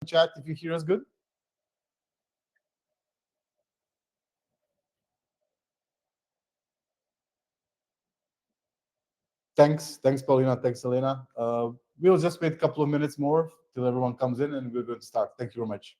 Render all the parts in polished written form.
chat if you hear us good. Thanks, Paulina. Thanks, Elena. We'll just wait a couple of minutes more till everyone comes in, and we're going to start. Thank you very much.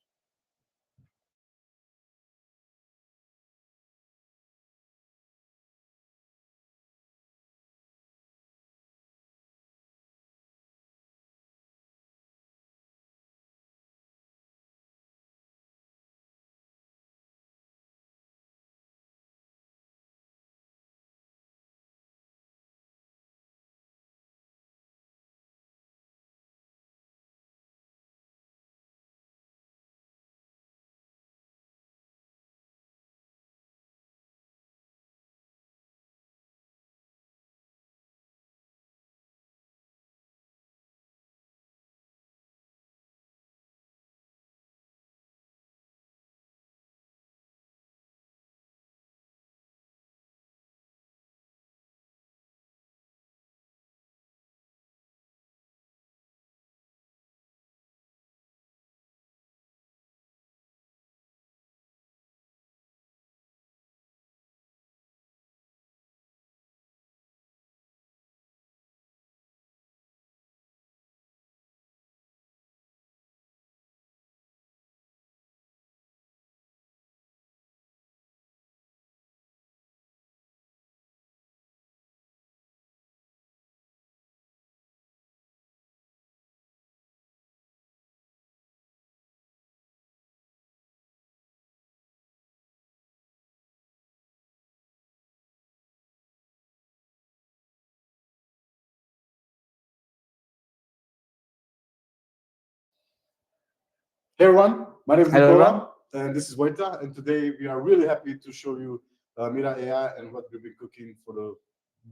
Hey everyone, my name is Hello, everyone. Nicola, and this is Wojta, and today we are really happy to show you Mira AI and what we've been cooking for the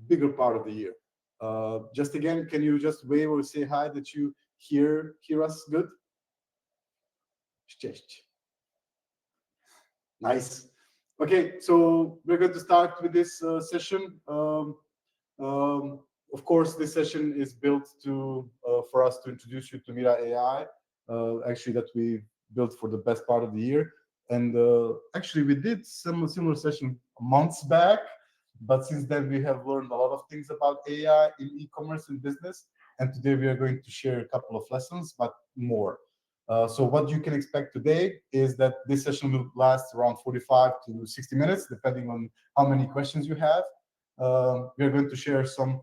bigger part of the year. Just again, can you just wave or say hi that you hear us good? Cześć. Nice. Okay, so we're going to start with this session. Of course, this session is built to for us to introduce you to Mira AI, actually that we built for the best part of the year. And actually, we did some similar session months back, but since then we have learned a lot of things about AI in e-commerce and business. And today we are going to share a couple of lessons, but more. So what you can expect today is that this session will last around 45 to 60 minutes, depending on how many questions you have. We are going to share some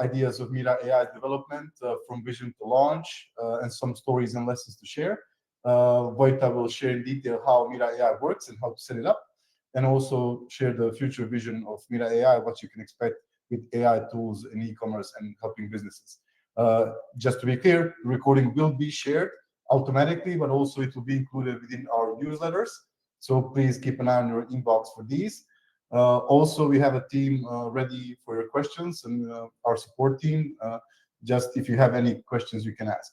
ideas of Mira AI development from vision to launch and some stories and lessons to share. Vojta will share in detail how Mira AI works and how to set it up, and also share the future vision of Mira AI, what you can expect with AI tools in e-commerce and helping businesses. Just to be clear, the recording will be shared automatically, but also it will be included within our newsletters. So please keep an eye on your inbox for these. Also, we have a team ready for your questions and our support team. Just if you have any questions, you can ask.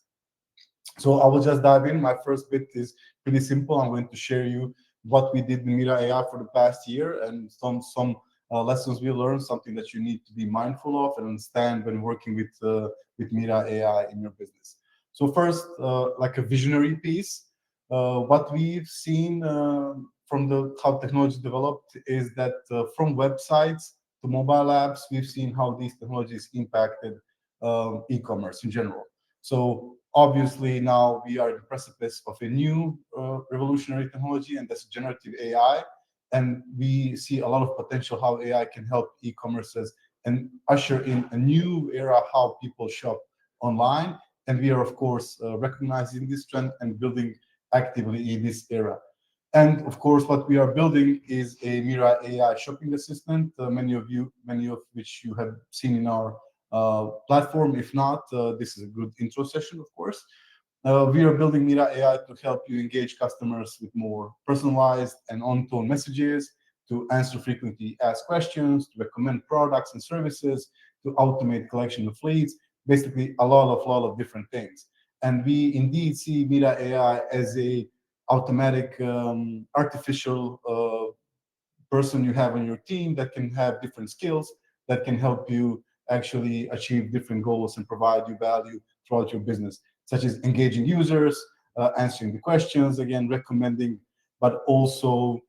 So I will just dive in. My first bit is pretty simple. I'm going to share you what we did in Mira AI for the past year and some lessons we learned, something that you need to be mindful of and understand when working with Mira AI in your business. So first, like a visionary piece, what we've seen from the how technology developed is that from websites to mobile apps, we've seen how these technologies impacted e-commerce in general. So obviously now we are at the precipice of a new revolutionary technology, and that's generative AI. And we see a lot of potential how AI can help e-commerces and usher in a new era how people shop online. And we are, of course, recognizing this trend and building actively in this era. And of course, what we are building is a Mira AI shopping assistant. Many of which you have seen in our platform. If not, this is a good intro session, of course. We are building Mira AI to help you engage customers with more personalized and on-tone messages, to answer frequently asked questions, to recommend products and services, to automate collection of leads, basically a lot of different things. And we indeed see Mira AI as a automatic artificial person you have on your team that can have different skills that can help you actually achieve different goals and provide you value throughout your business, such as engaging users, answering the questions, again, recommending, but also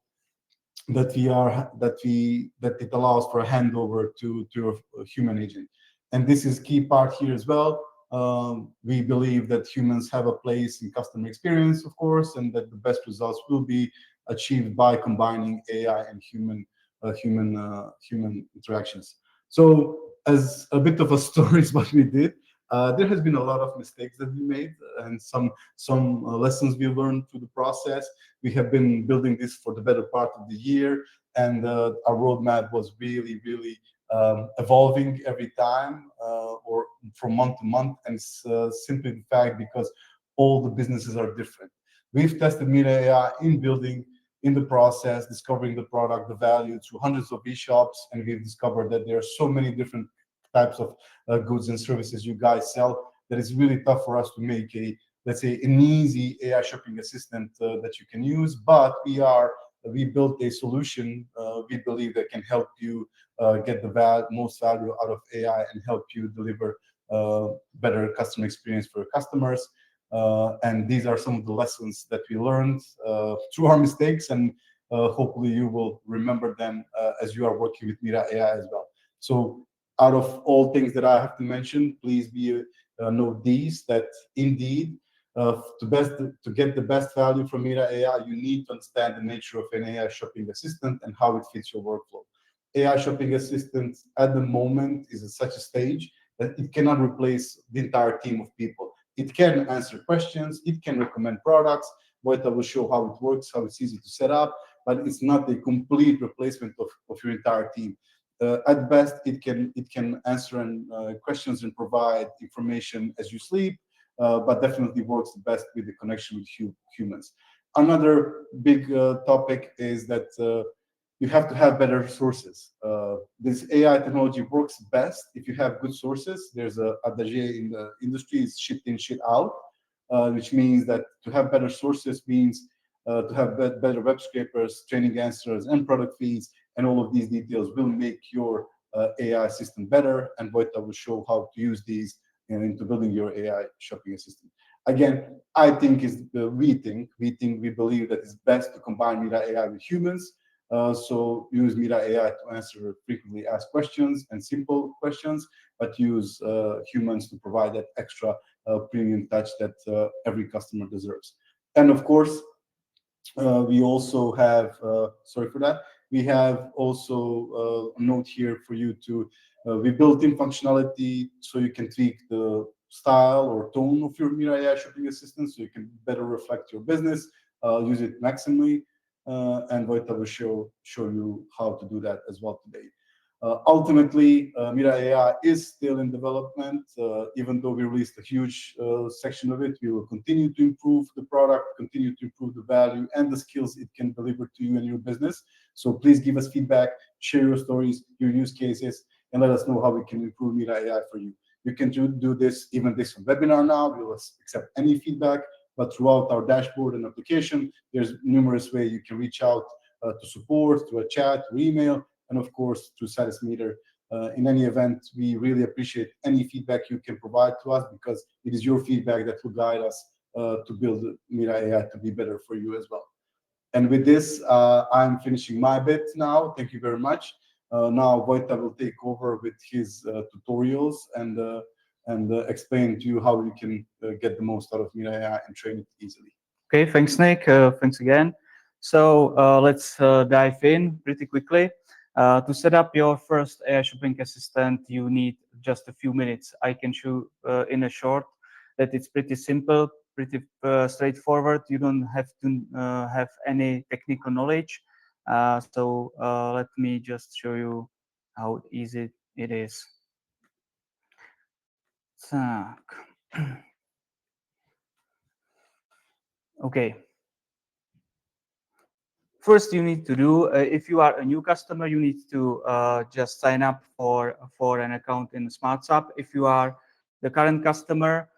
that it allows for a handover to a human agent. And this is key part here as well. We believe that humans have a place in customer experience, of course, and that the best results will be achieved by combining AI and human interactions. So, as a bit of a story is what we did. There has been a lot of mistakes that we made, and some lessons we learned through the process. We have been building this for the better part of the year, and our roadmap was really evolving every time, or from month to month. And it's simply the fact because all the businesses are different. We've tested Mira AI in building, in the process, discovering the product, the value through hundreds of e-shops, and we've discovered that there are so many different types of goods and services you guys sell that it's really tough for us to make a, let's say, an easy AI shopping assistant that you can use. But we built a solution we believe that can help you get the most value out of AI and help you deliver better customer experience for your customers. And these are some of the lessons that we learned through our mistakes, and hopefully you will remember them as you are working with Mira AI as well. So out of all things that I have to mention, please be note these, that indeed to get the best value from Mira AI, you need to understand the nature of an AI shopping assistant and how it fits your workflow. AI shopping assistant at the moment is at such a stage that it cannot replace the entire team of people. It can answer questions, it can recommend products. Wojta will show how it works, how it's easy to set up, but it's not a complete replacement of your entire team. At best, it can answer questions and provide information as you sleep, but definitely works best with the connection with humans. Another big topic is that you have to have better sources. This AI technology works best if you have good sources. There's a adage in the industry: is shit in, shit out, which means that to have better sources means to have better web scrapers, training answers, and product feeds, and all of these details will make your AI system better. And Vojta will show how to use these into building your AI shopping assistant. Again, we believe that it's best to combine Mira AI with humans. So use Mira AI to answer frequently asked questions and simple questions, but use humans to provide that extra premium touch that every customer deserves. And of course, we also have, sorry for that, we have also a note here for you to, we built in functionality so you can tweak the style or tone of your Mira AI shopping assistant so you can better reflect your business, use it maximally, and Vojta will show you how to do that as well today. Ultimately, Mira AI is still in development. Even though we released a huge section of it, we will continue to improve the product, continue to improve the value and the skills it can deliver to you and your business. So please give us feedback, share your stories, your use cases, and let us know how we can improve Mira AI for you. You can do this, even this webinar now. We will accept any feedback, but throughout our dashboard and application, there's numerous ways you can reach out to support, through a chat, through email, and of course through Satismeter. In any event, we really appreciate any feedback you can provide to us, because it is your feedback that will guide us to build Mira AI to be better for you as well. And with this, I'm finishing my bit now. Thank you very much. Now Vojta will take over with his tutorials and explain to you how you can get the most out of Mira AI and train it easily. Okay, thanks, Nick. Thanks again. So let's dive in pretty quickly. To set up your first AI shopping assistant, you need just a few minutes. I can show in a short that it's pretty simple, pretty straightforward. You don't have to have any technical knowledge. So let me just show you how easy it is. Okay. First, you need to do, if you are a new customer, you need to just sign up for an account in Smartsupp. If you are the current customer,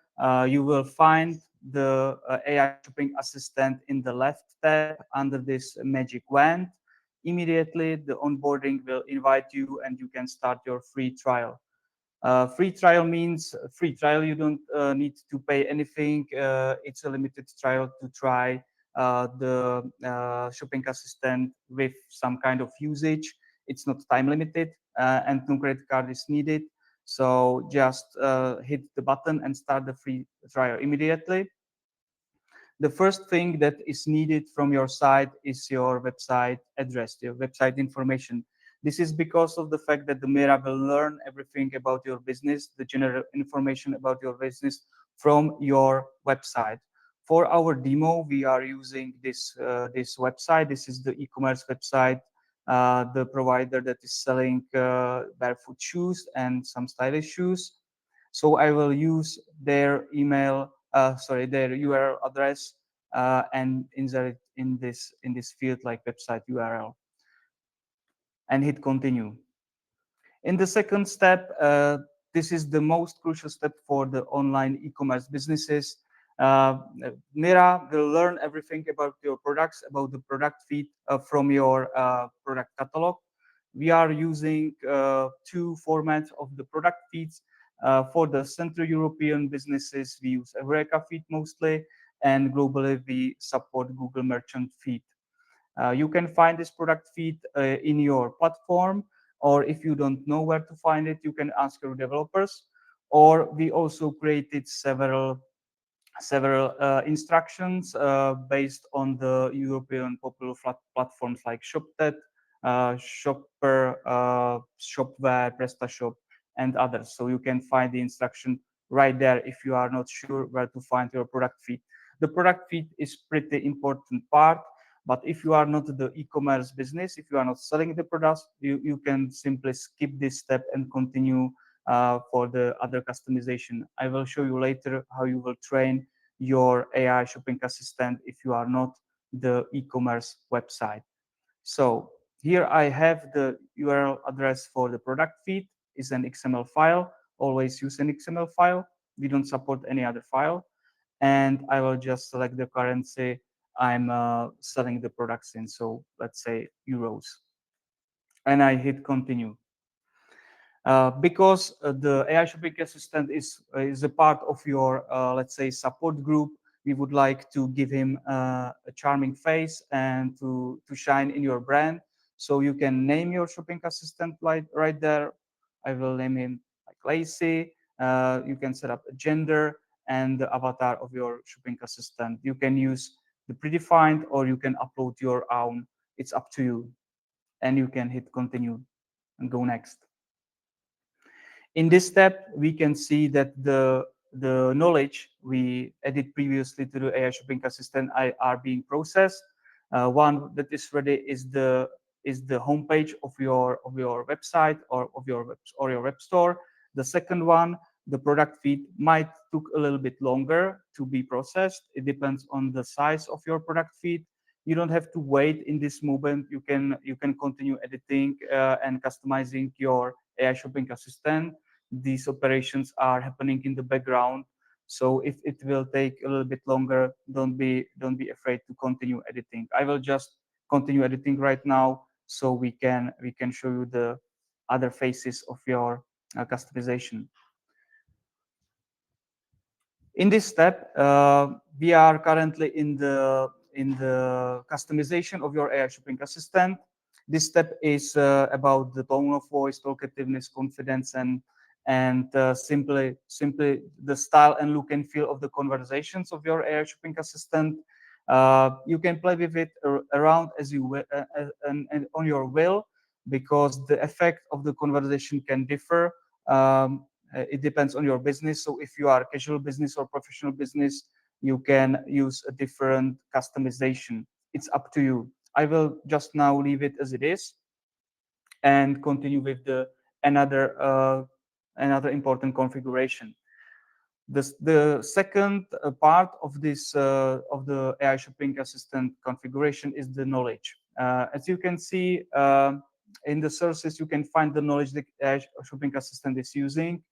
you will find the AI shopping assistant in the left tab under this magic wand. Immediately, the onboarding will invite you and you can start your free trial. Free trial means free trial. You don't need to pay anything. It's a limited trial to try the shopping assistant with some kind of usage. It's not time limited, and no credit card is needed. So just hit the button and start the free trial immediately. The first thing that is needed from your side is your website address, your website information. This is because of the fact that the Mira will learn everything about your business, the general information about your business from your website. For our demo, we are using this website. This is the e-commerce website, the provider that is selling barefoot shoes and some stylish shoes. So I will use their email, their URL address, and insert it in this field like website URL, and hit continue. In the second step, this is the most crucial step for the online e-commerce businesses. Uh, Mira will learn everything about your products, about the product feed from your product catalog. We are using two formats of the product feeds. For the Central European businesses, we use Eureka feed mostly, and globally we support Google Merchant feed. You can find this product feed in your platform, or if you don't know where to find it, you can ask your developers. Or we also created several instructions based on the European popular platforms like ShopTet, Shopper, Shopware, PrestaShop, and others. So you can find the instruction right there if you are not sure where to find your product feed. The product feed is pretty important part, but if you are not the e-commerce business, if you are not selling the products, you can simply skip this step and continue for the other customization. I will show you later how you will train your AI shopping assistant if you are not the e-commerce website. So here I have the URL address for the product feed. Is an XML file. Always use an XML file. We don't support any other file. And I will just select the currency I'm selling the products in. So let's say euros. And I hit continue. Because the AI shopping assistant is a part of your let's say support group, we would like to give him a charming face and to shine in your brand. So you can name your shopping assistant right there. I will name him like Lacey. You can set up a gender and the avatar of your shopping assistant. You can use the predefined or you can upload your own. It's up to you. And you can hit continue and go next. In this step, we can see that the knowledge we added previously to the AI shopping assistant are being processed. One that is ready is the homepage of your website or of your web store. The second one, the product feed, might took a little bit longer to be processed. It depends on the size of your product feed. You don't have to wait in this moment. You can continue editing and customizing your AI shopping assistant. These operations are happening in the background. So if it will take a little bit longer, don't be afraid to continue editing. I will just continue editing right now so we can show you the other phases of your customization. In this step, we are currently in the customization of your AI shopping assistant. This step is about the tone of voice, talkativeness, confidence, and simply the style and look and feel of the conversations of your AI shopping assistant. You can play with it around as you will, and on your will, because the effect of the conversation can differ. It depends on your business. So if you are a casual business or professional business, you can use a different customization. It's up to you. I will just now leave it as it is and continue with the another important configuration. The second part of this of the AI shopping assistant configuration is the knowledge. As you can see in the sources, you can find the knowledge the AI shopping assistant is using.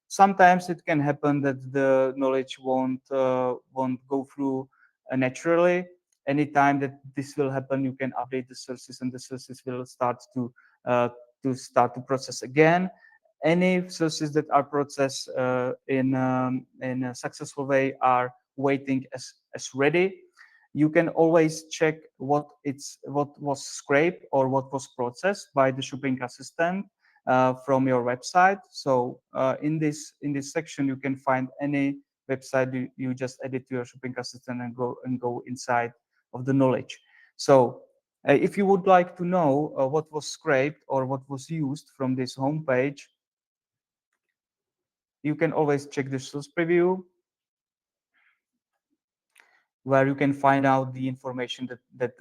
Sometimes it can happen that the knowledge won't go through naturally. Anytime that this will happen, you can update the sources, and the sources will uh, start to process again. Any sources that are processed in a successful way are waiting as ready. You can always check what was scraped or what was processed by the shopping assistant from your website. So in this section, you can find any website you just edit to your shopping assistant and go inside of the knowledge. So if you would like to know what was scraped or what was used from this homepage, you can always check the source preview, where you can find out the information that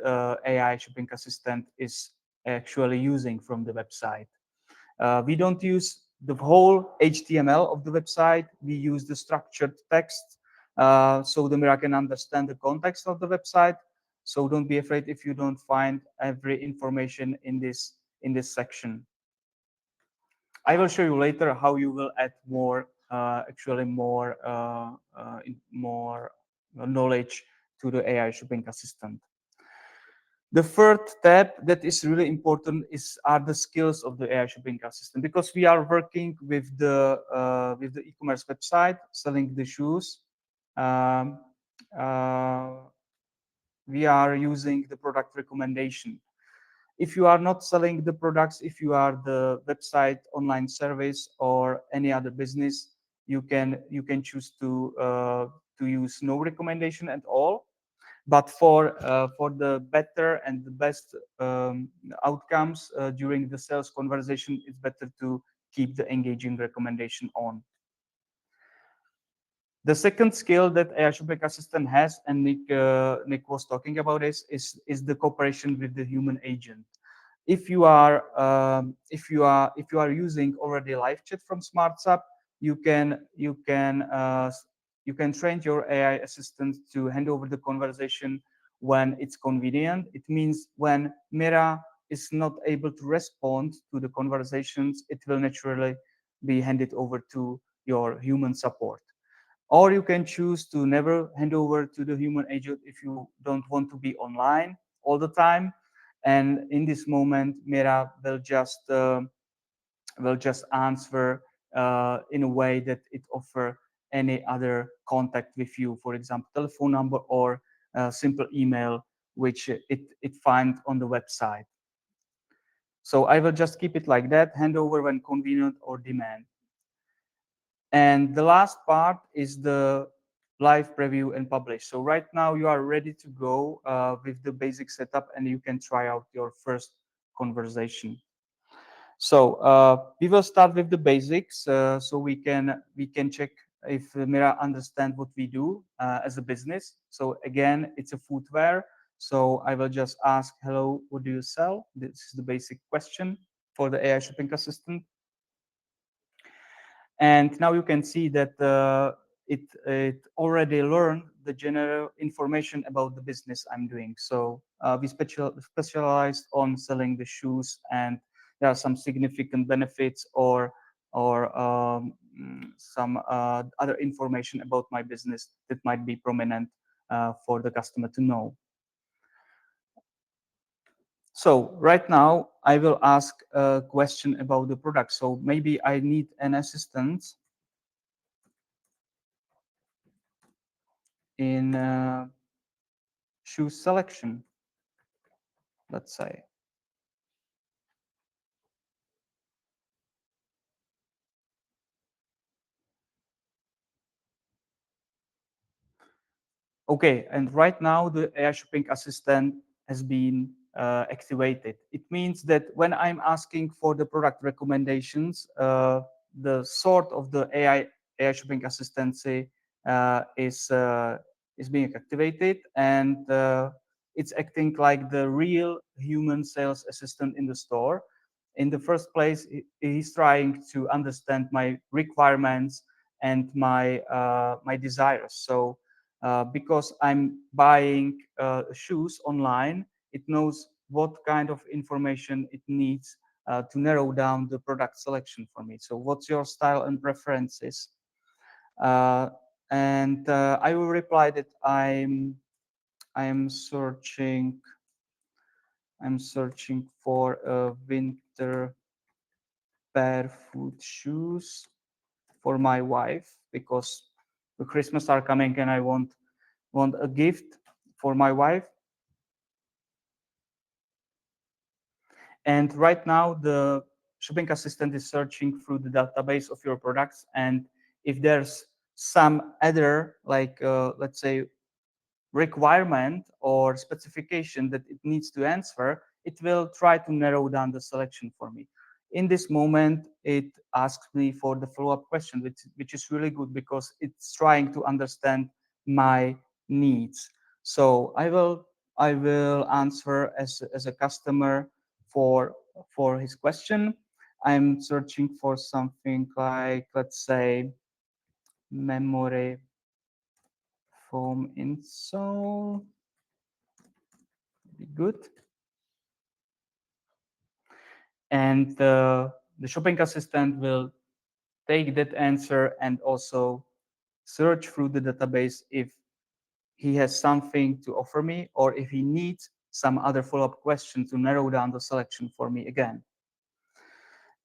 AI shopping assistant is actually using from the website. We don't use the whole HTML of the website. We use the structured text so the Mira can understand the context of the website. So don't be afraid if you don't find every information in this section. I will show you later how you will add more, actually more knowledge to the AI shopping assistant. The third tab that is really important are the skills of the AI shopping assistant, because we are working with the e-commerce website selling the shoes. Um, uh, we are using the product recommendation. If you are not selling the products, if you are the website online service or any other business, you can choose to use no recommendation at all. But for the better and the best outcomes during the sales conversation, it's better to keep the engaging recommendation on. The second skill that AI shopping assistant has, and Nick was talking about, is the cooperation with the human agent. If you are using already live chat from Smartsupp, you can train your AI assistant to hand over the conversation when it's convenient. It means when Mira is not able to respond to the conversations, it will naturally be handed over to your human support. Or you can choose to never hand over to the human agent if you don't want to be online all the time. And in this moment, Mira will just answer in a way that it offer any other contact with you, for example, telephone number or simple email, which it finds on the website. So I will just keep it like that, hand over when convenient or demand. And the last part is the live preview and publish. So right now you are ready to go with the basic setup, and you can try out your first conversation. So we will start with the basics, so we can check if Mira understand what we do as a business. So again, it's a footwear. So I will just ask, hello, what do you sell? This is the basic question for the AI shopping assistant. And now you can see that it already learned the general information about the business I'm doing. So we specialized on selling the shoes, and there are some significant benefits or some other information about my business that might be prominent for the customer to know. So right now I will ask a question about the product. So maybe I need an assistant in shoe selection, let's say. Okay, and right now the AI shopping assistant has been activated. It means that when I'm asking for the product recommendations, the sort of the AI shopping assistant is being activated, and it's acting like the real human sales assistant in the store. In the first place, he's trying to understand my requirements and my desires. So because I'm buying shoes online, it knows what kind of information it needs to narrow down the product selection for me. So what's your style and preferences? Uh, and I will reply that I'm searching for a winter barefoot shoes for my wife because the Christmas are coming and I want a gift for my wife. And right now, the shopping assistant is searching through the database of your products. And if there's some other, like, let's say, requirement or specification that it needs to answer, it will try to narrow down the selection for me. In this moment, it asks me for the follow-up question, which is really good because it's trying to understand my needs. So I will answer as a customer for for his question. I'm searching for something like, let's say, memory foam insole. Be good. And the shopping assistant will take that answer and also search through the database if he has something to offer me or if he needs some other follow-up question to narrow down the selection for me again.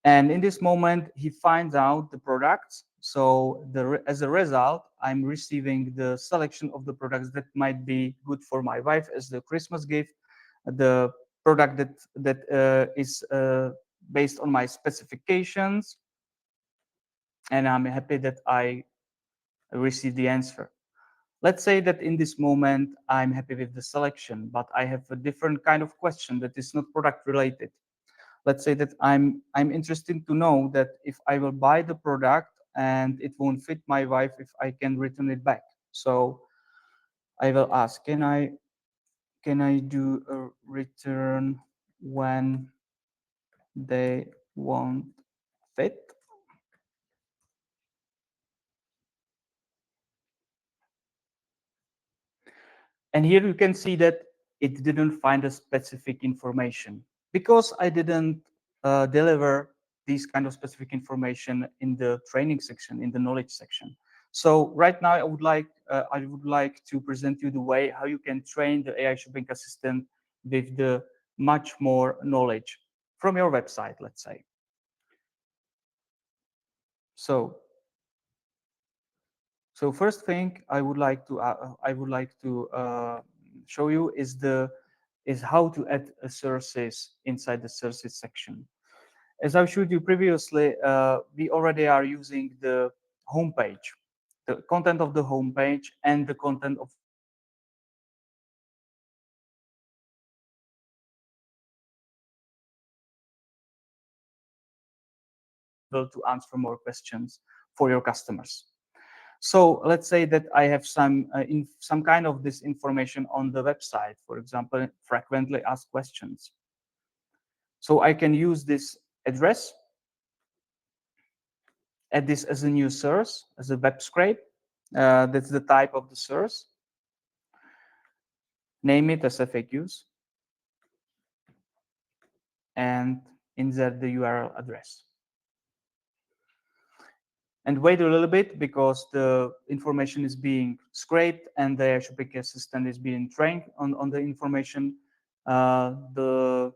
And in this moment, he finds out the products. So as a result, I'm receiving the selection of the products that might be good for my wife as the Christmas gift, the product that is based on my specifications, and I'm happy that I received the answer. Let's say that in this moment I'm happy with the selection, but I have a different kind of question that is not product related. Let's say that I'm interested to know that if I will buy the product and it won't fit my wife, if I can return it back. So I will ask, can I do a return when they won't fit? And here you can see that it didn't find a specific information because I didn't deliver these kind of specific information in the training section, in the knowledge section. So right now I would like to present you the way how you can train the AI shopping assistant with the much more knowledge from your website, let's say. So So first thing I would like to show you is how to add a sources inside the sources section. As I showed you previously, we already are using the homepage, the content of the homepage and the content of the database able to answer more questions for your customers. So let's say that I have some kind of this information on the website, for example, frequently asked questions. So I can use this address, add this as a new source, as a web scrape. That's the type of the source. Name it as FAQs and insert the URL address. And wait a little bit because the information is being scraped and the shopping assistant is being trained on the information. The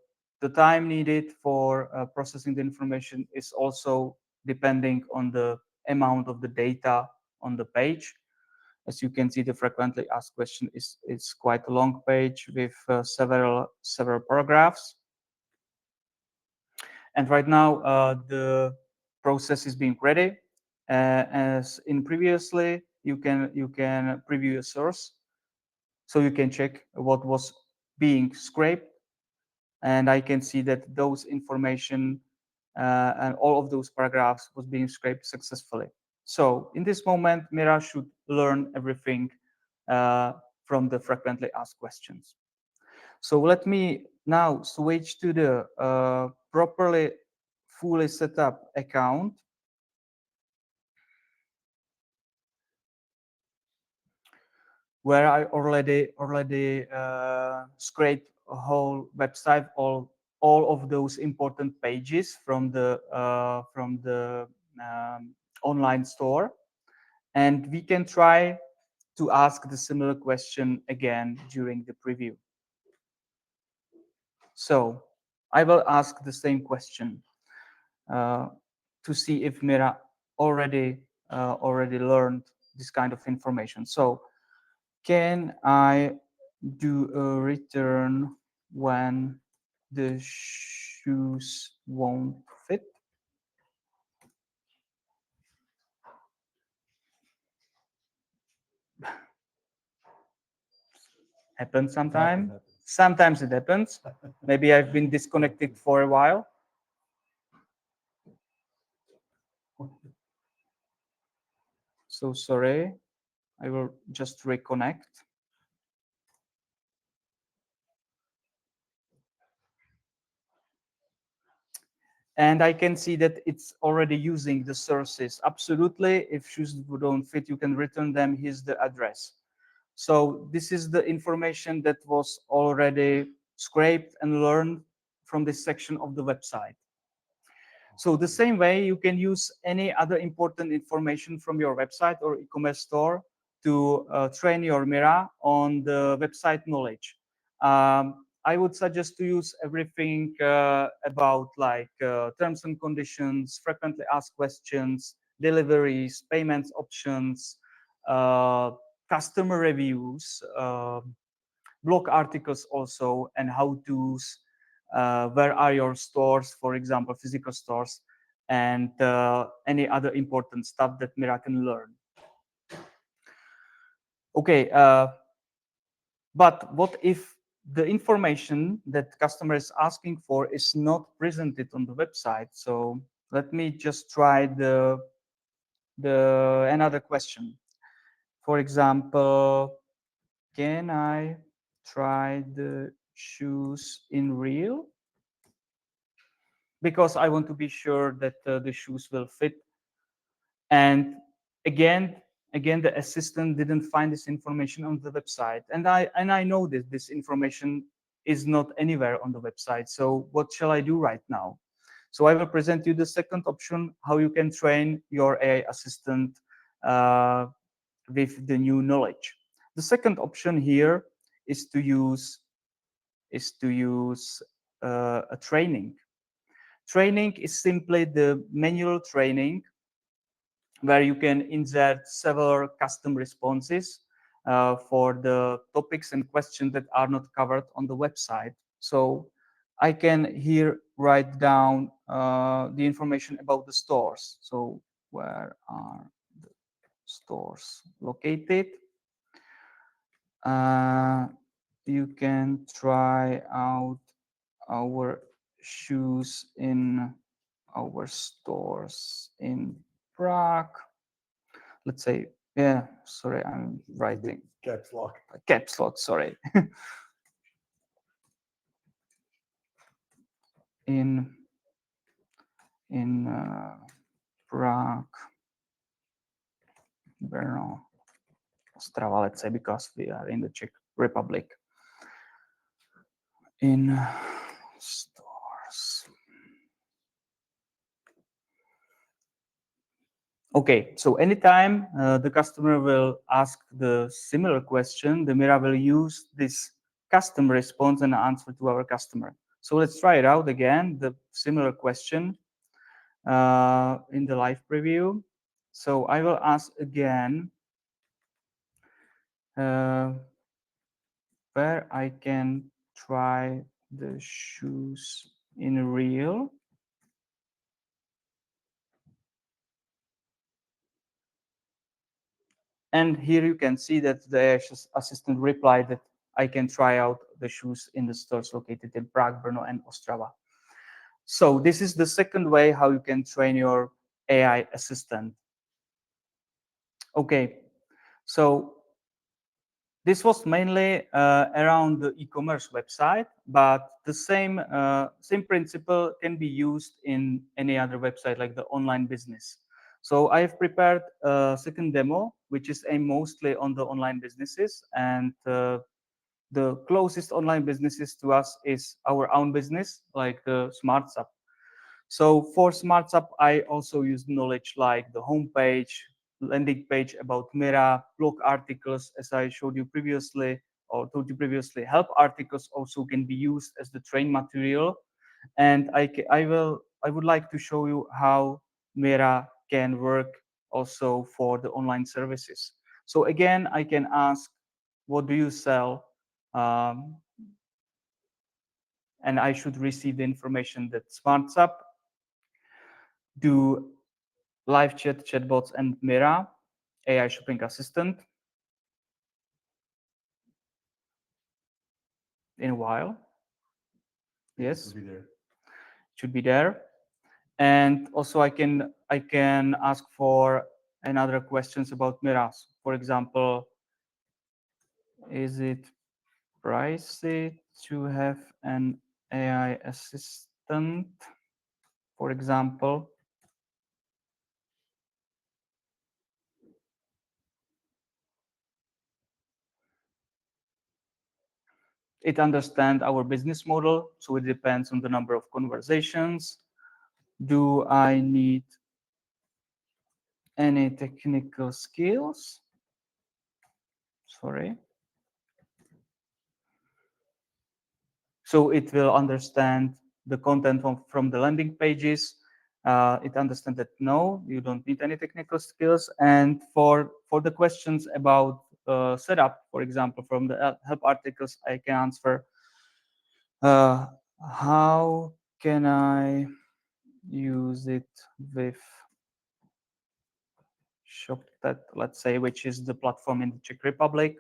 time needed for processing the information is also depending on the amount of the data on the page. As you can see, the frequently asked question is quite a long page with several paragraphs. And right now, the process is being ready. As in previously, you can preview a source, so you can check what was being scraped, and I can see that those information and all of those paragraphs was being scraped successfully. So in this moment, Mira should learn everything uh, from the frequently asked questions. So let me now switch to the properly fully set up account where I already scraped a whole website, all of those important pages from the online store, and we can try to ask the similar question again during the preview. So I will ask the same question. to see if Mira already learned this kind of information. So can I do a return when the shoes won't fit? Happens sometimes. Happens. Sometimes it happens. Maybe I've been disconnected for a while. So sorry. I will just reconnect. And I can see that it's already using the sources. Absolutely, if shoes don't fit, you can return them. Here's the address. So this is the information that was already scraped and learned from this section of the website. So the same way you can use any other important information from your website or e-commerce store to train your Mira on the website knowledge. I would suggest to use everything about like terms and conditions, frequently asked questions, deliveries, payments options, uh, customer reviews, blog articles also, and how-tos. Where are your stores, for example, physical stores, and any other important stuff that Mira can learn. Okay, but what if the information that customer is asking for is not presented on the website? So let me just try the another question. For example, can I try the shoes in real? Because I want to be sure that the shoes will fit. And again, the assistant didn't find this information on the website, and I know that this information is not anywhere on the website. So what shall I do right now? So I will present you the second option, how you can train your AI assistant uh, with the new knowledge. The second option here is to use a training. Training is simply the manual training where you can insert several custom responses for the topics and questions that are not covered on the website. So I can here write down the information about the stores. So where are the stores located? Uh, you can try out our shoes in our stores in Prague. Let's say, yeah, sorry, I'm writing Caps lock. caps lock, sorry. in in Prague, Brno, Ostrava, let's say, because we are in the Czech Republic. In stores. Okay, so anytime the customer will ask the similar question, the Mira will use this custom response and answer to our customer. So let's try it out again, the similar question in the live preview. So I will ask again uh, where I can try the shoes in real. And here you can see that the assistant replied that I can try out the shoes in the stores located in Prague, Brno, and Ostrava. So this is the second way how you can train your AI assistant. Okay, so this was mainly around the e-commerce website, but the same principle can be used in any other website like the online business. So I have prepared a second demo, which is aimed mostly on the online businesses, and the closest online businesses to us is our own business, like the Smartsupp. So for Smartsupp, I also use knowledge like the homepage, landing page about Mira, blog articles, as I showed you previously, or told you previously. Help articles also can be used as the train material. And I would like to show you how Mira can work also for the online services. So again, I can ask, what do you sell? Um, and I should receive the information that Smartsupp do live chat, chatbots, and Mira AI shopping assistant in a while. Yes, Yes, will be there. should be there. And also I can ask for another questions about Miras. For example, is it pricey to have an AI assistant? For example, it understands our business model, so it depends on the number of conversations. Do I need any technical skills? Sorry. So it will understand the content from the landing pages. It understands that no, you don't need any technical skills. And for the questions about setup, for example, from the help articles, I can answer uh, how can I use it with ShopTet, let's say, which is the platform in the Czech Republic.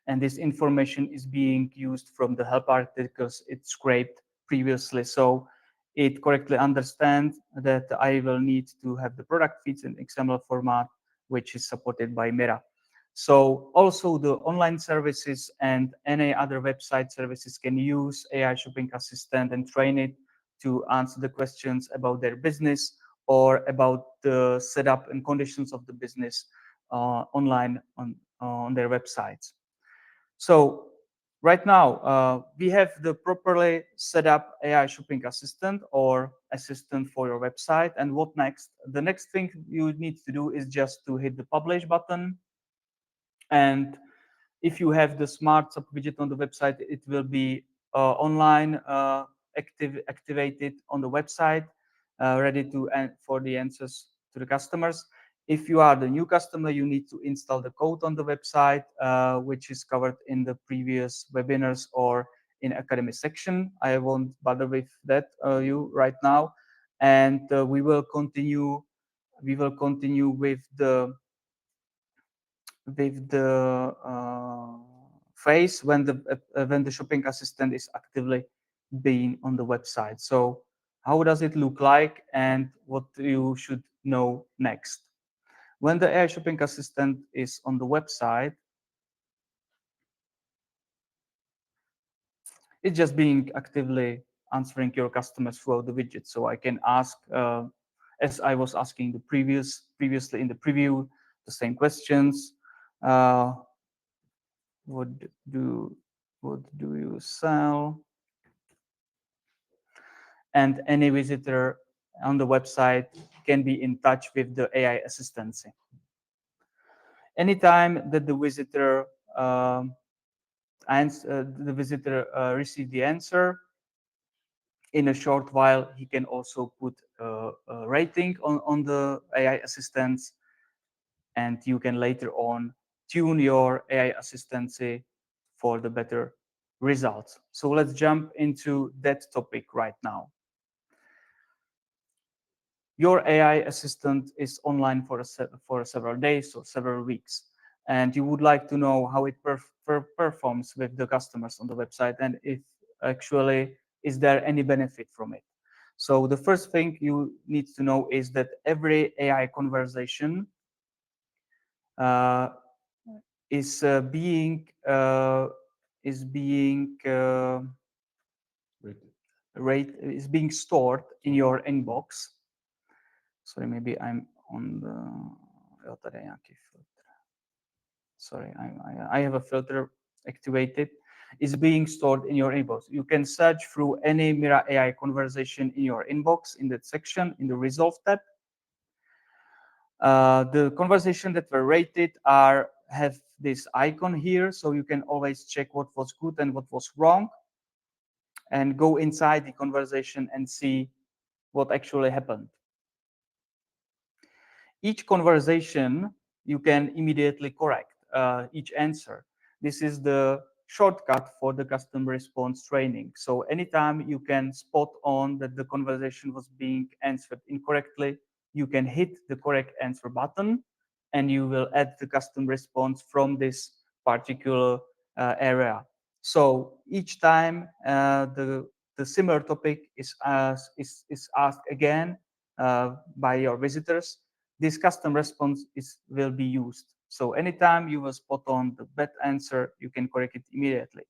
And this information is being used from the help articles it scraped previously. So it correctly understands that I will need to have the product feeds in XML format, which is supported by Mira. So also the online services and any other website services can use AI shopping assistant and train it to answer the questions about their business or about the setup and conditions of the business online on their websites. So right now, we have the properly set up AI shopping assistant or assistant for your website. And what next? The next thing you need to do is just to hit the publish button. And if you have the Smartsupp widget on the website, it will be online activated on the website, ready to for the answers to the customers. If you are the new customer, you need to install the code on the website, which is covered in the previous webinars or in academy section. I won't bother with that you right now, and we will continue. We will continue with the phase when the shopping assistant is actively being on the website. So how does it look like and what you should know next? When the AI shopping assistant is on the website, it's just being actively answering your customers throughout the widget. So I can ask, as I was asking the previously in the preview, the same questions. Uh, what do what do you sell? And any visitor on the website can be in touch with the AI assistant. Anytime that the visitor receive the answer, in a short while he can also put a rating on the AI assistants, and you can later on tune your AI assistancy for the better results. So let's jump into that topic right now. Your AI assistant is online for several days or several weeks, and you would like to know how it performs with the customers on the website, and if actually is there any benefit from it. So the first thing you need to know is that every AI conversation uh, is being is being Rated. rate is being stored in your inbox. Sorry, maybe I'm on the. Jo, tady je nějaký filtr. Sorry, I have a filter activated. Is being stored in your inbox. You can search through any Mira AI conversation in your inbox in that section in the Resolve tab. The conversation that were rated have this icon here, so you can always check what was good and what was wrong, and go inside the conversation and see what actually happened. Each conversation you can immediately correct each answer. This is the shortcut for the customer response training. So anytime you can spot on that the conversation was being answered incorrectly, you can hit the correct answer button and you will add the custom response from this particular area. So each time the similar topic is asked again by your visitors, this custom response will be used. So anytime you will spot on the bad answer, you can correct it immediately.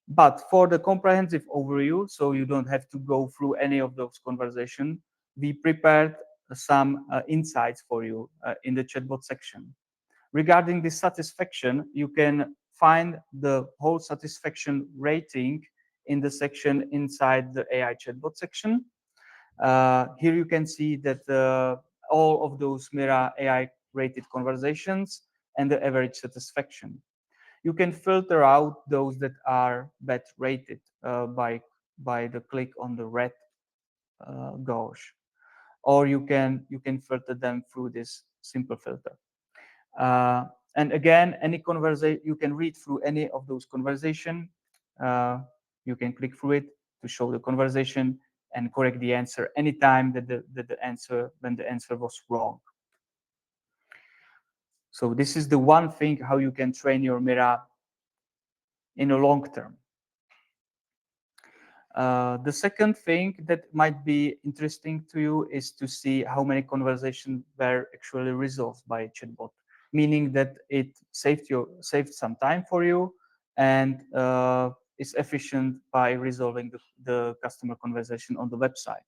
But for the comprehensive overview, so you don't have to go through any of those conversations, we prepared some insights for you in the chatbot section. Regarding the satisfaction, you can find the whole satisfaction rating in the section inside the AI chatbot section. Here you can see that all of those Mira AI rated conversations and the average satisfaction. You can filter out those that are bad rated by the click on the red gauge, or you can filter them through this simple filter. Uh, and again, any conversation you can read through any of those conversation. Uh, you can click through it to show the conversation and correct the answer anytime that the answer when the answer was wrong. So this is the one thing how you can train your Mira in a long term. The second thing that might be interesting to you is to see how many conversations were actually resolved by a chatbot, meaning that it saved some time for you and is efficient by resolving the customer conversation on the website.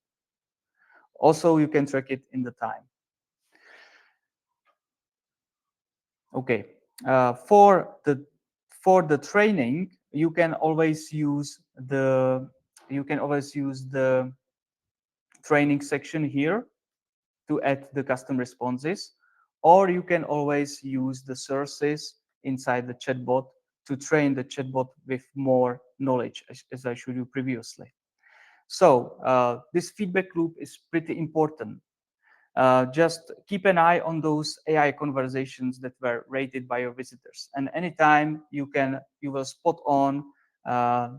Also, you can track it in the time. Okay, for the training, you can always use the training section here to add the custom responses, or you can always use the sources inside the chatbot to train the chatbot with more knowledge, as I showed you previously. So this feedback loop is pretty important. Just keep an eye on those AI conversations that were rated by your visitors, and anytime you will spot on uh,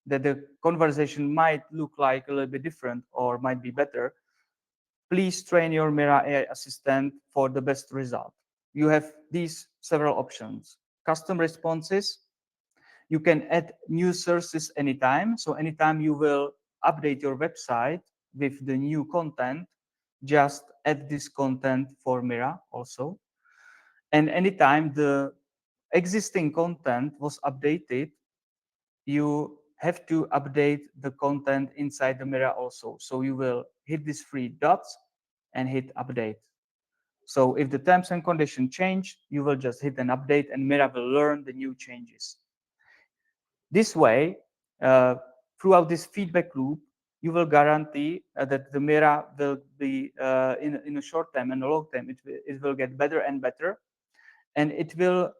that the conversation might look like a little bit different or might be better, please train your Mira AI assistant for the best result. You have these several options. Custom responses. You can add new sources anytime. So anytime you will update your website with the new content, just add this content for Mira also. And anytime the existing content was updated, you have to update the content inside the Mira also. So you will hit these three dots and hit update. So if the terms and conditions change, you will just hit an update and Mira will learn the new changes. This way, uh, throughout this feedback loop, you will guarantee that the Mira will be in a short time and a long time, it will get better and better, and it will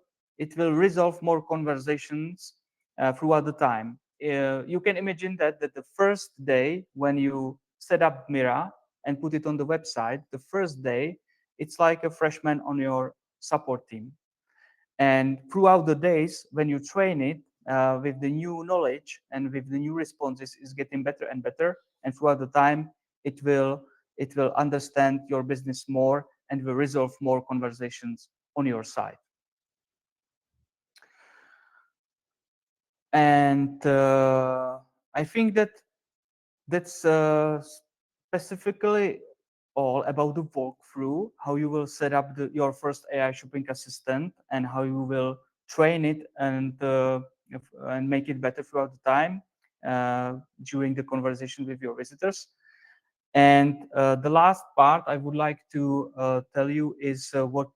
resolve more conversations throughout the time. You can imagine that the first day when you set up Mira and put it on the website, the first day it's like a freshman on your support team. And throughout the days, when you train it with the new knowledge and with the new responses, is getting better and better. And throughout the time, it will it will understand your business more and will resolve more conversations on your side. And I think that's specifically all about the walkthrough, how you will set up your first AI shopping assistant and how you will train it and make it better throughout the time during the conversation with your visitors. And the last part I would like to tell you is what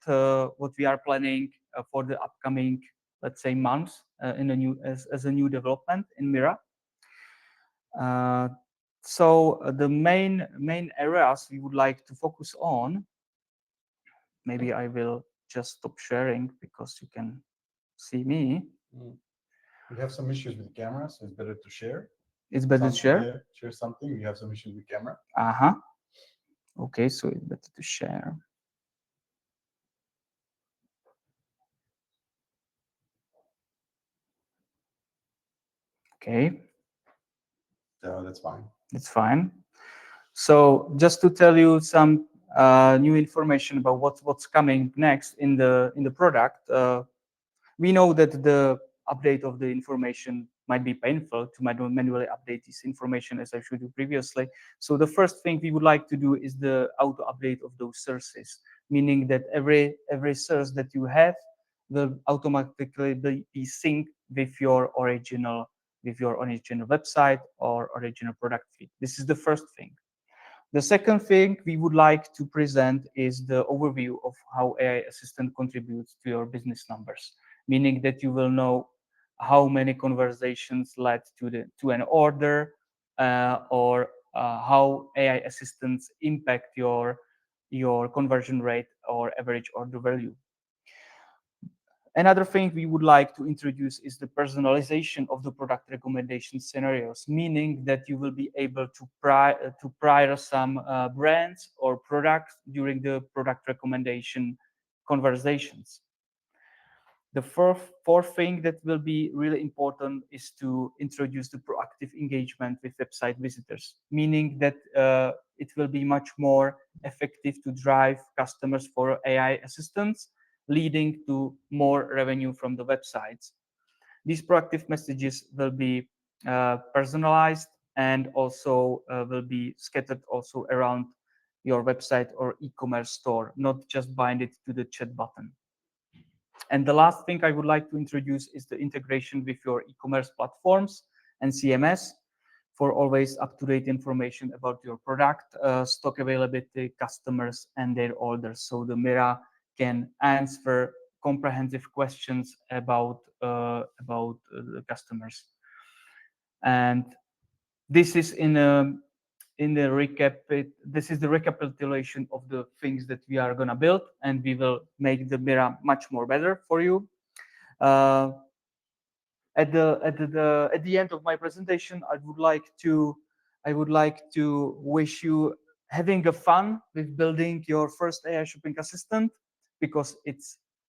we are planning for the upcoming, let's say, months in a new as a new development in Mira. Uh, so the main areas we would like to focus on. Maybe I will just stop sharing because you can see me. Mm. We have some issues with the camera, so it's better to share. It's better to something. share. Yeah, share something. We have some issues with camera. Uh-huh. Okay, so it's better to share. Okay, So that's fine. it's fine. So just to tell you some new information about what's coming next in the product, we know that the update of the information might be painful to manually update this information as I showed you previously. So the first thing we would like to do is the auto update of those sources, meaning that every source that you have will automatically be synced with your original website or original product feed. This is the first thing. The second thing we would like to present is the overview of how AI Assistant contributes to your business numbers, meaning that you will know how many conversations led to an order, or how AI assistants impact your conversion rate or average order value. Another thing we would like to introduce is the personalization of the product recommendation scenarios, meaning that you will be able to prior some brands or products during the product recommendation conversations. The fourth thing that will be really important is to introduce the proactive engagement with website visitors, meaning that it will be much more effective to drive customers for AI assistants, leading to more revenue from the websites. These proactive messages will be personalized and also will be scattered also around your website or e-commerce store, not just bind it to the chat button. And the last thing I would like to introduce is the integration with your e-commerce platforms and CMS for always up-to-date information about your product, stock availability, customers, and their orders. So the Mira can answer comprehensive questions about the customers. And this is in the this is the recapitulation of the things that we are going to build, and we will make the Mira much more better for you. Uh, at the end of my presentation, I would like to wish you having a fun with building your first AI shopping assistant, because it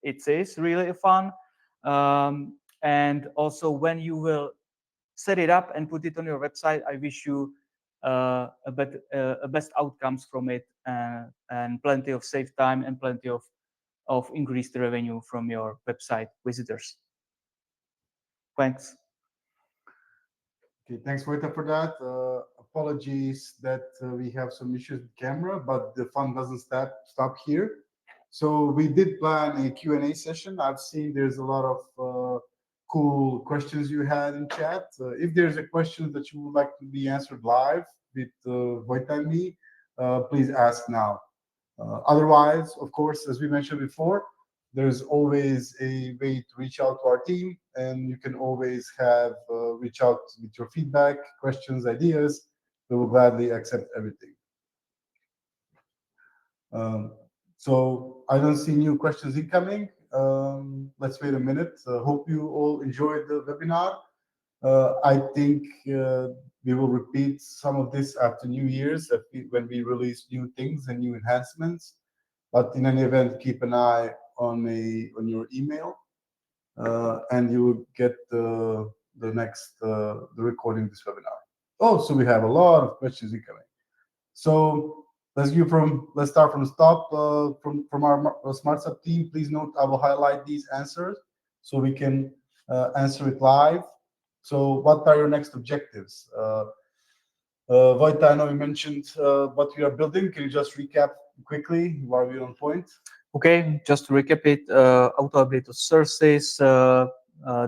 is really fun. And also, when you will set it up and put it on your website, I wish you a best outcomes from it, and plenty of save time and plenty of increased revenue from your website visitors. Thanks. Okay, thanks, Vojta, for that. Apologies that we have some issues with camera, but the fun doesn't stop here. So we did plan a Q&A session. I've seen there's a lot of cool questions you had in chat. If there's a question that you would like to be answered live with Vojta and me, please ask now. Otherwise, of course, as we mentioned before, there's always a way to reach out to our team, and you can always have reach out with your feedback, questions, ideas. We will gladly accept everything. Um, so I don't see new questions incoming. Let's wait a minute. Hope you all enjoyed the webinar. I think we will repeat some of this after New Year's when we release new things and new enhancements. But in any event, keep an eye on your email, and you will get the next the recording of this webinar. Oh, so we have a lot of questions incoming. So let's start from the top from our Smartsupp team. Please note I will highlight these answers so we can answer it live. So what are your next objectives? Vojta, I know you mentioned what we are building. Can you just recap quickly while we're on point? Okay, just to recap it, auto update of sources,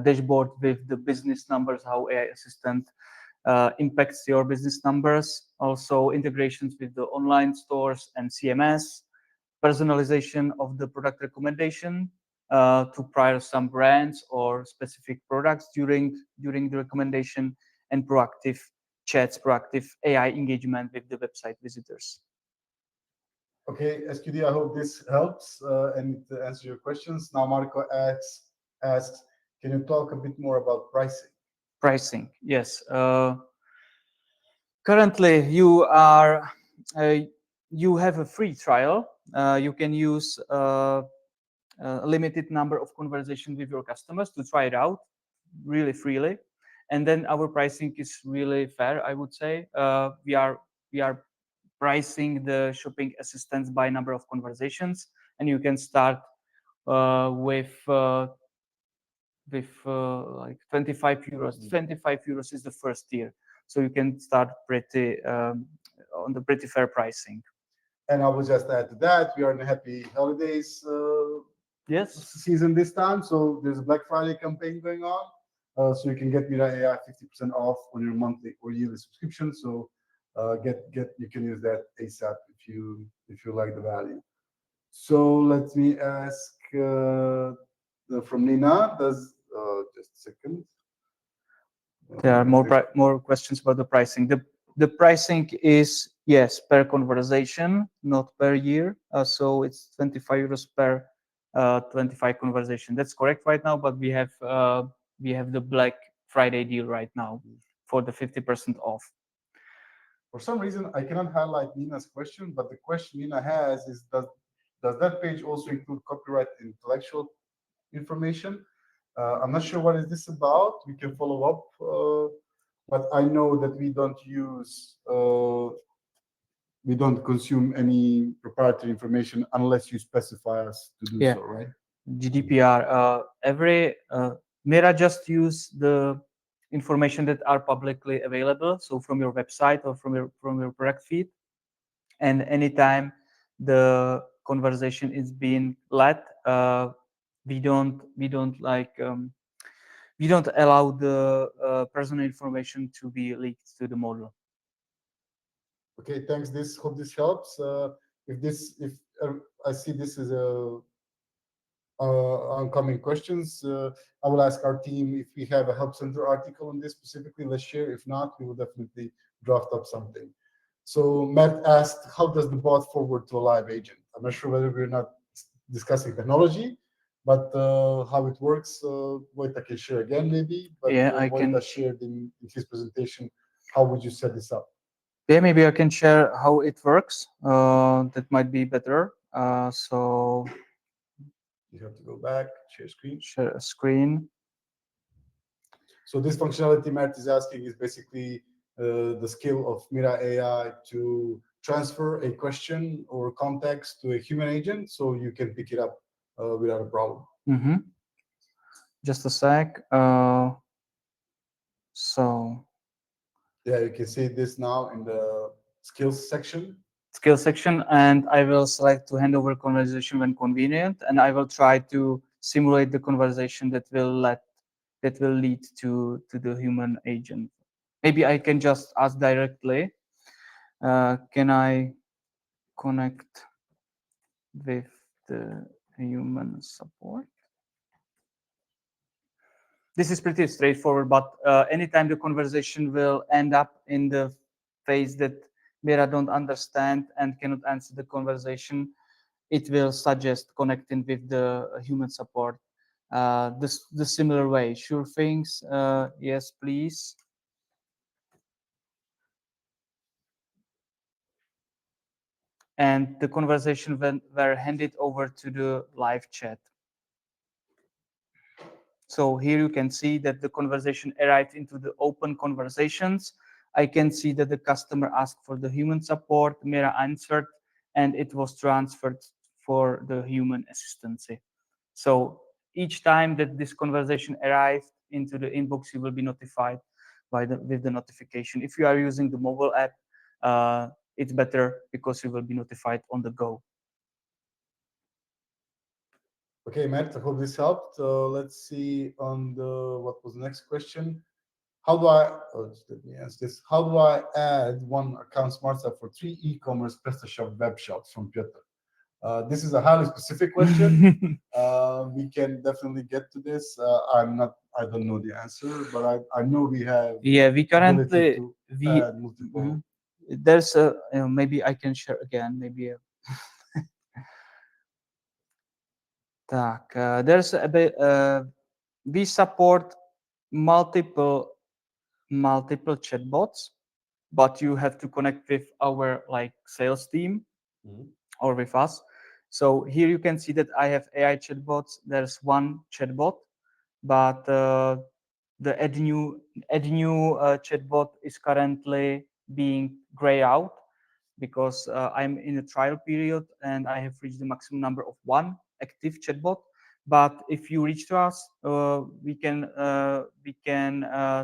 dashboard with the business numbers, how AI assistant impacts your business numbers, also integrations with the online stores and CMS, personalization of the product recommendation to prior some brands or specific products during the recommendation, and proactive chats, proactive AI engagement with the website visitors. Okay, SQD, I hope this helps and answer your questions. Now, Marco asks, can you talk a bit more about pricing? Pricing, yes. Currently, uh, you have a free trial. You can use a limited number of conversations with your customers to try it out really freely. And then our pricing is really fair, I would say. We are pricing the shopping assistance by number of conversations, and you can start with like 25 euros. 25 euros is the first tier, so you can start pretty on the pretty fair pricing. And I will just add to that, we are in a happy holidays Yes. season this time. So there's a Black Friday campaign going on. So you can get Mira AI 50% off on your monthly or yearly subscription. So get you can use that ASAP if you like the value. So let me ask from Nina. Does just a second. There are more questions about the pricing. The pricing is, yes, per conversation, not per year. So it's 25 euros per 25 conversation. That's correct right now, but we have the Black Friday deal right now for the 50% off. For some reason, I cannot highlight Nina's question, but the question Nina has is, does that page also include copyright and intellectual information? I'm not sure what is this about. We can follow up, but I know that we don't consume any proprietary information unless you specify us to do Yeah. so, right? GDPR. Every Mira just use the information that are publicly available, so from your website or from your product feed, and anytime the conversation is being led, we don't allow the personal information to be leaked to the model. Okay, thanks. This hope this helps. If I see this as a oncoming questions. I will ask our team if we have a help center article on this specifically. Let's share. If not, we will definitely draft up something. So Matt asked, how does the bot forward to a live agent? I'm not sure whether we're not discussing technology, but how it works, Wojta can share again maybe. But Yeah, I Wojta can. shared in his presentation. How would you set this up? Yeah, maybe I can share how it works. That might be better. So You have to go back, share screen. share a screen. So this functionality Matt is asking is basically the skill of Mira AI to transfer a question or context to a human agent, so you can pick it up without a problem. Mm-hmm. Just a sec. So Yeah, you can see this now in the skills section. skill section, and I will select to hand over conversation when convenient, and I will try to simulate the conversation that will lead to the human agent. Maybe I can just ask directly. Can I connect with the human support? This is pretty straightforward, but anytime the conversation will end up in the phase that Mira don't understand and cannot answer the conversation, it will suggest connecting with the human support. The similar way, sure things, yes, please. And the conversation were handed over to the live chat. So here you can see that the conversation arrived into the open conversations. I can see that the customer asked for the human support, Mira answered, and it was transferred for the human assistance. So each time that this conversation arrived into the inbox, you will be notified with the notification. If you are using the mobile app, it's better because you will be notified on the go. Okay, Matt, I hope this helped. Let's see on the what was the next question. How do I, oh, just let me ask this. How do I add one account Smartsupp for 3 e-commerce PrestaShop web shops from Piotr? This is a highly specific question. We can definitely get to this. I don't know the answer, but I know we have Yeah, we ability currently to we add multiple. there's a maybe I can share again. Maybe there's a bit. We support multiple chatbots. but you have to connect with our like sales team Mhm. or with us. So here you can see that I have AI chatbots. There's one chatbot, but the add new chatbot is currently being gray out because I'm in a trial period and I have reached the maximum number of one active chatbot. But if you reach to us, we can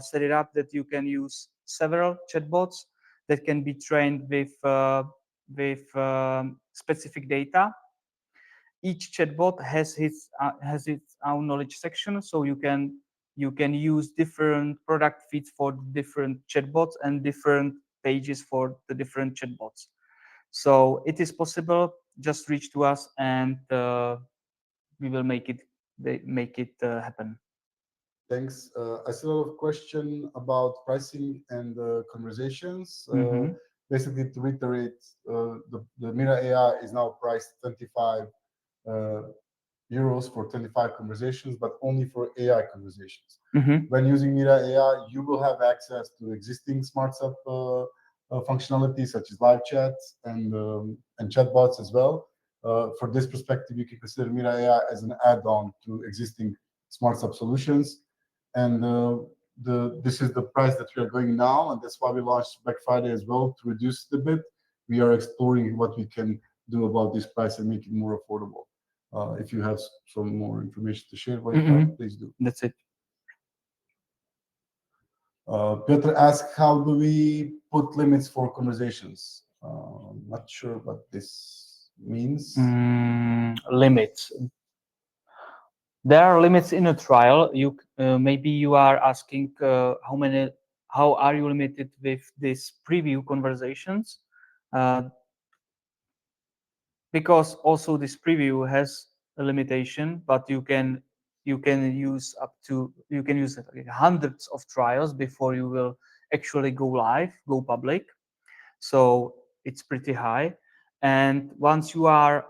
set it up that you can use several chatbots that can be trained with specific data. Each chatbot has its own knowledge section, so you can use different product feeds for different chatbots and different pages for the different chatbots. So it is possible. Just reach to us, and we will make it happen. Thanks. I see a lot of question about pricing and conversations. Hmm. Basically, to reiterate, the Mira AI is now priced 25 uh, euros for 25 conversations, but only for AI conversations. Hmm. When using Mira AI, you will have access to existing Smartsupp functionalities such as live chats and chatbots as well. For this perspective, you can consider Mira AI as an add-on to existing Smartsupp solutions. And this is the price that we are going now, and that's why we launched Black Friday as well to reduce it a bit. We are exploring what we can do about this price and make it more affordable. If you have some more information to share right now, Hmm. please do. That's it. Piotr asked, how do we put limits for conversations? Not sure what this means. Limits. There are limits in a trial. Maybe you are asking how are you limited with this preview conversations? Uh, because also this preview has a limitation, but you can use like hundreds of trials before you will actually go live, go public. So it's pretty high. And once you are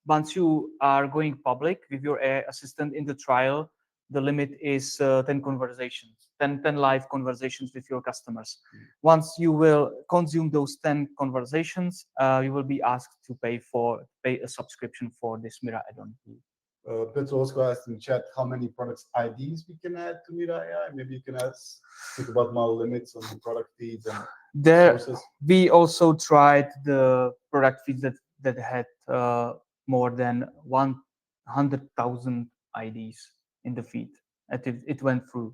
going public with your AI assistant in the trial, the limit is 10 conversations, 10 live conversations with your customers. Once you will consume those 10 conversations, you will be asked to pay a subscription for this Mira add-on. Piotr also asked in chat how many products IDs we can add to Mira AI. Maybe you can speak about my limits on the product feeds and There, sources. we also tried the product feeds that had more than 100,000 IDs in the feed. And it went through.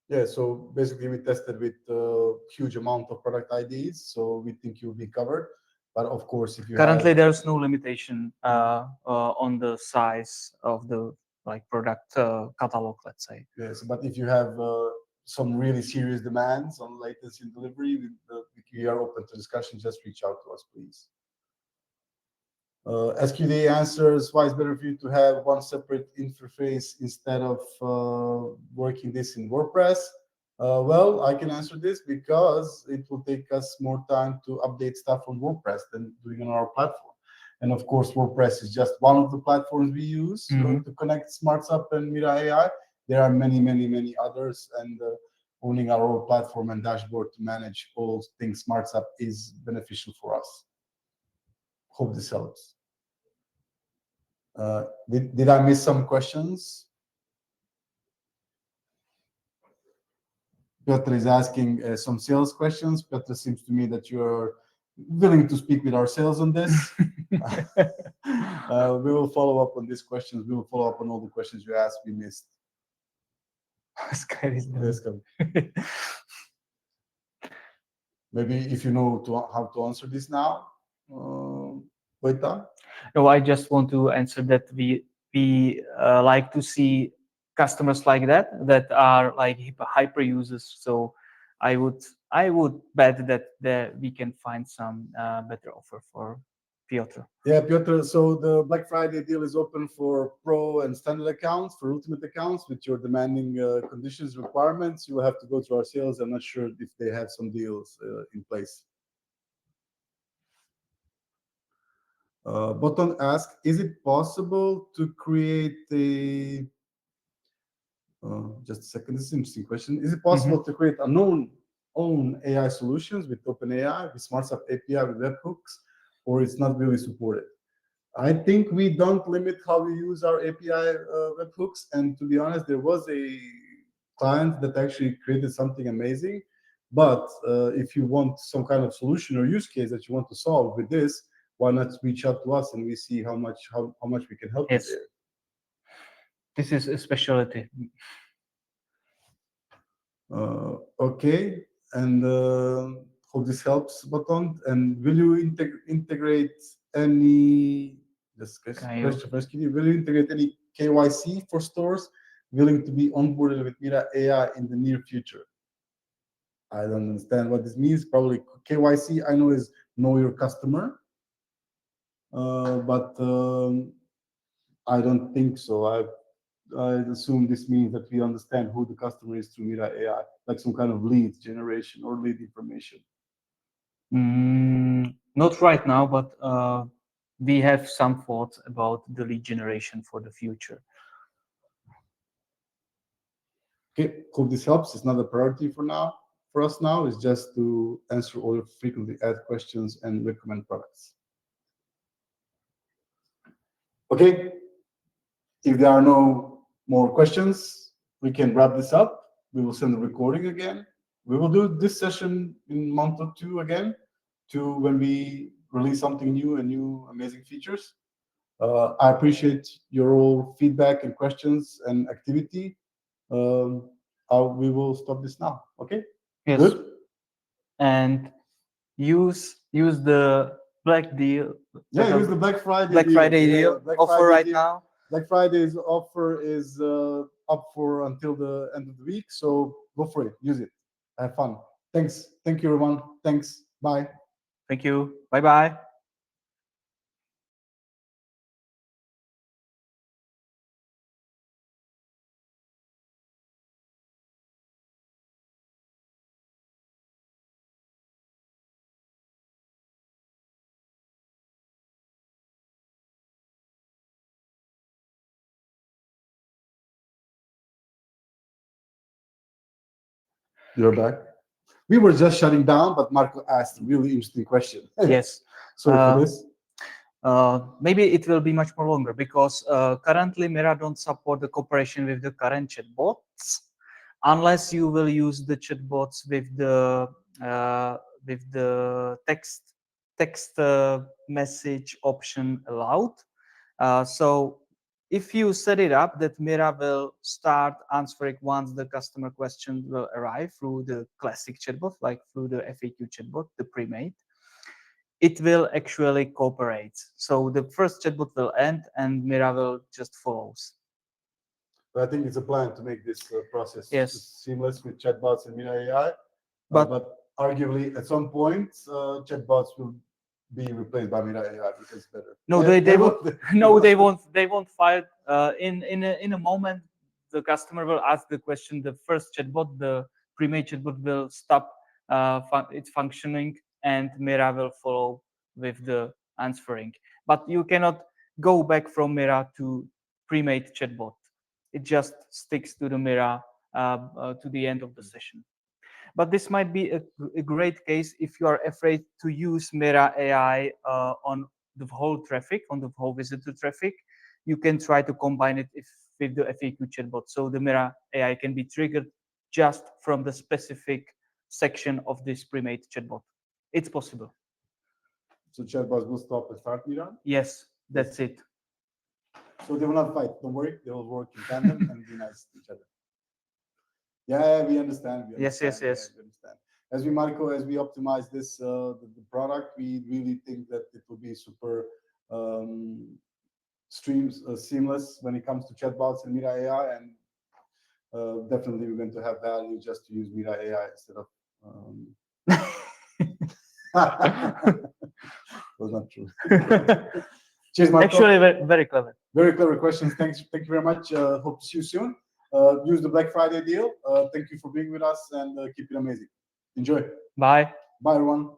Yeah, so basically we tested with a huge amount of product IDs, so we think you'll be covered. But of course, if you have Currently, there's no limitation on the size of the like product catalog, let's say. yes, but if you have some really serious demands on latency and delivery, we are open to discussion. Just reach out to us, please. SQD answers, why it's better for you to have one separate interface instead of working this in WordPress? Well, I can answer this because it will take us more time to update stuff on WordPress than doing on our platform. And of course, WordPress is just one of the platforms we use to connect Smartsupp and Mira AI. There are many, many, many others, and owning our own platform and dashboard to manage all things Smartsupp is beneficial for us. Hope this helps. Did I miss some questions? Piotr is asking some sales questions. Piotr, seems to me that you're willing to speak with our sales on this. We will follow up on these questions. We will follow up on all the questions you asked. We missed. Sky is done. Yes, come. Maybe if you know how to answer this now, Wojta? No, I just want to answer that we like to see customers like that are like hyper users. So I would bet that we can find some better offer for Piotr. Yeah, Piotr. So the Black Friday deal is open for pro and standard accounts, for ultimate accounts with your demanding conditions, requirements. You will have to go to our sales. I'm not sure if they have some deals in place. Button asks, is it possible to create a just a second, this is an interesting question. Is it possible to create a known own AI solutions with OpenAI, with Smartsupp API, with webhooks, or it's not really supported. I think we don't limit how we use our API webhooks. And to be honest, there was a client that actually created something amazing. But if you want some kind of solution or use case that you want to solve with this, why not reach out to us and we see how much we can help you Yes, there. this is a specialty. Okay, and hope this helps, Baton. And will you integrate any, just Can you? question first, will you integrate any KYC for stores willing to be onboarded with Mira AI in the near future? I don't understand what this means. Probably KYC, I know, is know your customer, but I don't think so. I assume this means that we understand who the customer is through Mira AI, like some kind of lead generation or lead information. Not right now, but we have some thoughts about the lead generation for the future. Okay, hope this helps. It's not a priority for now. For us now, it's just to answer all your frequently asked questions and recommend products. Okay, if there are no more questions, we can wrap this up. We will send the recording again. We will do this session in a month or two again, to when we release something new and new amazing features. I appreciate your all feedback and questions and activity. Um, we will stop this now. Okay. Yes, Good. and use the black deal. Yeah, use the Black Friday Black deal. Friday Yeah, deal Black offer Friday right deal. now. Black Friday's offer is up for until the end of the week. So go for it. Use it. Have fun. Thanks. Thank you, everyone. Thanks. Bye. Thank you. Bye bye. You're back. We were just shutting down, but Marco asked a really interesting question. Yes. Sorry for this. Maybe it will be much more longer because currently Mira don't support the cooperation with the current chatbots unless you will use the chatbots uh, with the text message option allowed. So if you set it up that Mira will start answering once the customer question will arrive through the classic chatbot, like through the FAQ chatbot, the pre-made, it will actually cooperate. So the first chatbot will end and Mira will just follows. But I think it's a plan to make this process Yes. seamless with chatbots and Mira AI. But Arguably, at some point, chatbots will be replaced by Mira AI because it's better. no, they won't. No, they won't. They won't fire. In a moment, the customer will ask the question. The first chatbot, the pre-made chatbot, will stop its functioning, and Mira will follow with the answering. But you cannot go back from Mira to pre-made chatbot. It just sticks to the Mira to the end of the session. But this might be a great case if you are afraid to use Mira AI on the whole traffic, on the whole visitor traffic. You can try to combine it with the FAQ chatbot. So the Mira AI can be triggered just from the specific section of this pre-made chatbot. It's possible. So chatbots will stop and start Mira? Yes, that's it. So they will not fight. Don't worry. They will work in tandem and be nice to each other. Yeah, we understand. Yes. Yeah, we understand. As we optimize this the product, we really think that it will be super seamless when it comes to chatbots and Mira AI, and definitely we're going to have value just to use Mira AI instead of. Was not true. Cheers, Marco. Actually, very clever. Very clever questions. Thank you very much. Hope to see you soon. Use the Black Friday deal. Thank you for being with us and keep it amazing. Enjoy. Bye. Bye, everyone.